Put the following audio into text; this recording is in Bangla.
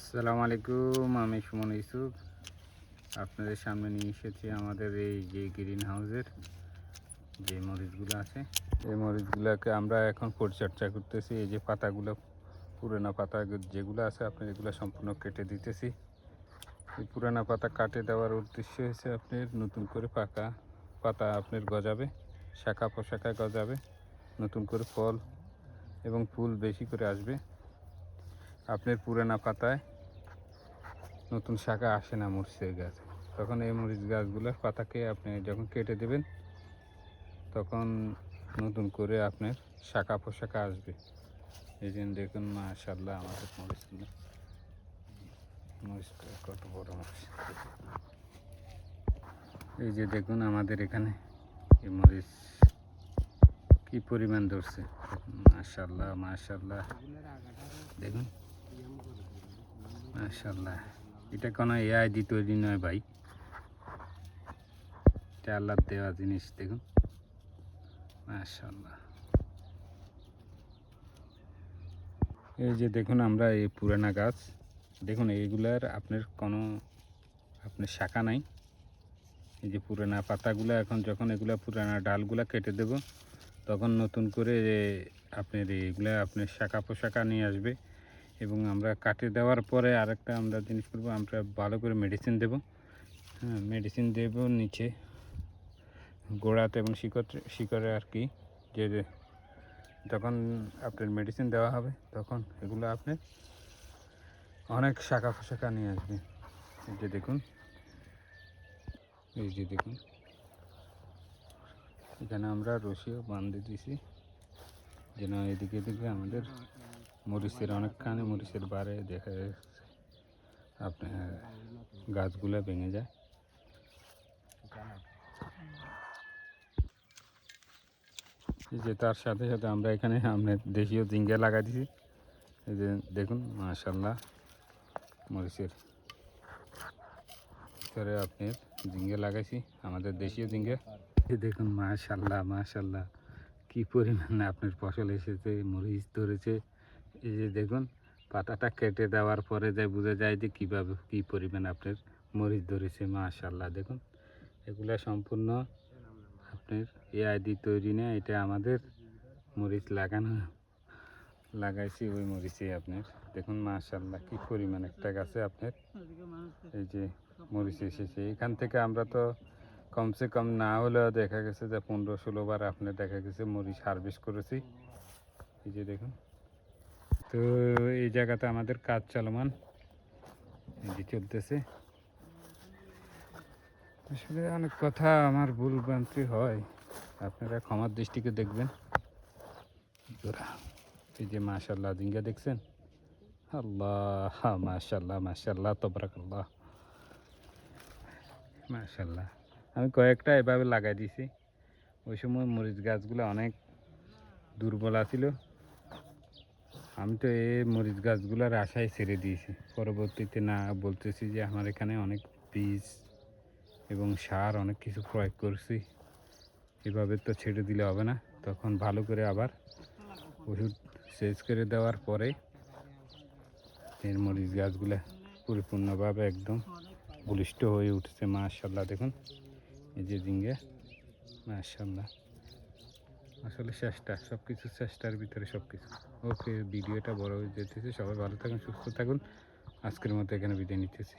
আসসালামু আলাইকুম, আমি সুমন ইউসুফ আপনাদের সামনে নিয়ে এসেছি আমাদের এই যে গ্রিন হাউসের যে মরিচগুলো আছে। এই মরিচগুলোকে আমরা এখন পরিচর্যা করতেছি। এই যে পাতাগুলো, পুরানো পাতা যেগুলো আছে আপনার এগুলো সম্পূর্ণ কেটে দিতেছি। এই পুরানো পাতা কাটে দেওয়ার উদ্দেশ্য হচ্ছে আপনার নতুন করে পাকা পাতা আপনার গজাবে, শাখা পোশাখা গজাবে, নতুন করে ফল এবং ফুল বেশি করে আসবে। আপনার পুরানা পাতায় নতুন শাখা আসে না মরিচের গাছ, তখন এই মরিচ গাছগুলোর পাতাকে আপনি যখন কেটে দেবেন তখন নতুন করে আপনার শাখা পোশাখা আসবে। এই জন্য দেখুন মাশাআল্লাহ আমাদের মরিচগুলো, মরিচ কত বড় মরিচ। এই যে দেখুন আমাদের এখানে এই মরিচ কি পরিমাণ ধরছে, মাশাআল্লাহ মাশাআল্লাহ। দেখুন মাশাআল্লাহ, এটা কোনো এআই দিয়ে তৈরি নয় ভাই, এটা আল্লাহর দেওয়া জিনিস। দেখুন মাশাআল্লাহ। এই যে দেখুন আমরা এই পুরানা গাছ, দেখুন এইগুলার আপনার কোনো শাখা নাই। এই যে পুরানা পাতাগুলো এখন যখন এগুলা পুরানা ডালগুলা কেটে দেব তখন নতুন করে আপনার এইগুলা আপনার শাখা পোশাখা নিয়ে আসবে। এবং আমরা কাটে দেওয়ার পরে আরেকটা আমরা জিনিস করবো, আমরা ভালো করে মেডিসিন দেব। হ্যাঁ, মেডিসিন দেব নিচে গোড়াতে এবং শিকড়ে আর কি। যে যখন আপনার মেডিসিন দেওয়া হবে তখন এগুলো আপনার অনেক শাখা পোশাখা নিয়ে আসবে। এই যে দেখুন, এই যে দেখুন এখানে আমরা রশিও বাঁধে দিয়েছি যেন এদিকে এদিকে আমাদের মরিচের অনেকখানি মরিচের বারে দেখা যাচ্ছে আপনার গাছগুলো ভেঙে যায়। এই যে তার সাথে সাথে আমরা এখানে আপনার দেশীয় ঝিঙ্গা লাগাই দিয়েছি। এই যে দেখুন মাশাআল্লাহ, মরিচের ভিতরে আপনার ঝিঙ্গা লাগাইছি, আমাদের দেশীয় ঝিঙ্গা। এই দেখুন মাশাআল্লাহ মাশাআল্লাহ, কি পরিমাণে আপনার ফসল এসেছে, মরিচ ধরেছে। এই যে দেখুন পাতাটা কেটে দেওয়ার পরে যায় বোঝা যায় যে কীভাবে কী পরিমাণ আপনার মরিচ ধরেছে। মাশাআল্লাহ দেখুন, এগুলা সম্পূর্ণ আপনার এআই দিয়ে তৈরি না, এটা আমাদের মরিচ লাগাইছি ওই মরিচে আপনার। দেখুন মাশাআল্লাহ কি পরিমাণ একটা গাছে আপনার এই যে মরিচ এসেছে। এখান থেকে আমরা তো কমসে কম না হলেও দেখা গেছে যে 15-16 বার আপনার দেখা গেছে মরিচ হারভেস্ট করেছি। এই যে দেখুন, তো এই জায়গাতে আমাদের কাজ চলমান, এই যে চলতেছে। আসলে অনেক কথা আমার ভুল ভ্রান্তি হয়, আপনারা ক্ষমার দৃষ্টিকে দেখবেন। এই যে মাশাআল্লাহ ঝিঙ্গা দেখছেন, আল্লাহ মাশাআল্লাহ মাশাআল্লাহ তাবারাকাল্লাহ মাশাআল্লাহ। আমি কয়েকটা এভাবে লাগাই দিয়েছি, ওই সময় মরিচ গাছগুলো অনেক দুর্বল ছিল। আমি তো এই মরিচ গাছগুলোর আশায় ছেড়ে দিয়েছি, পরবর্তীতে না বলতেছি যে আমার এখানে অনেক বীজ এবং সার অনেক কিছু প্রয়োগ করছি, এভাবে তো ছেড়ে দিলে হবে না। তখন ভালো করে আবার ওষুধ সেচ করে দেওয়ার পরে এর মরিচ গাছগুলো পরিপূর্ণভাবে একদম বলিষ্ঠ হয়ে উঠেছে। মাশাআল্লাহ দেখুন এই যে ঝিঙ্গা, মাশাআল্লাহ। আসলে চেষ্টা, সব কিছু চেষ্টার ভিতরে সব কিছু। ওকে, ভিডিওটা বড় হয়ে যেতেছে, সবাই ভালো থাকুন সুস্থ থাকুন, আজকের মতো এখানে বিদায় নিতেছি।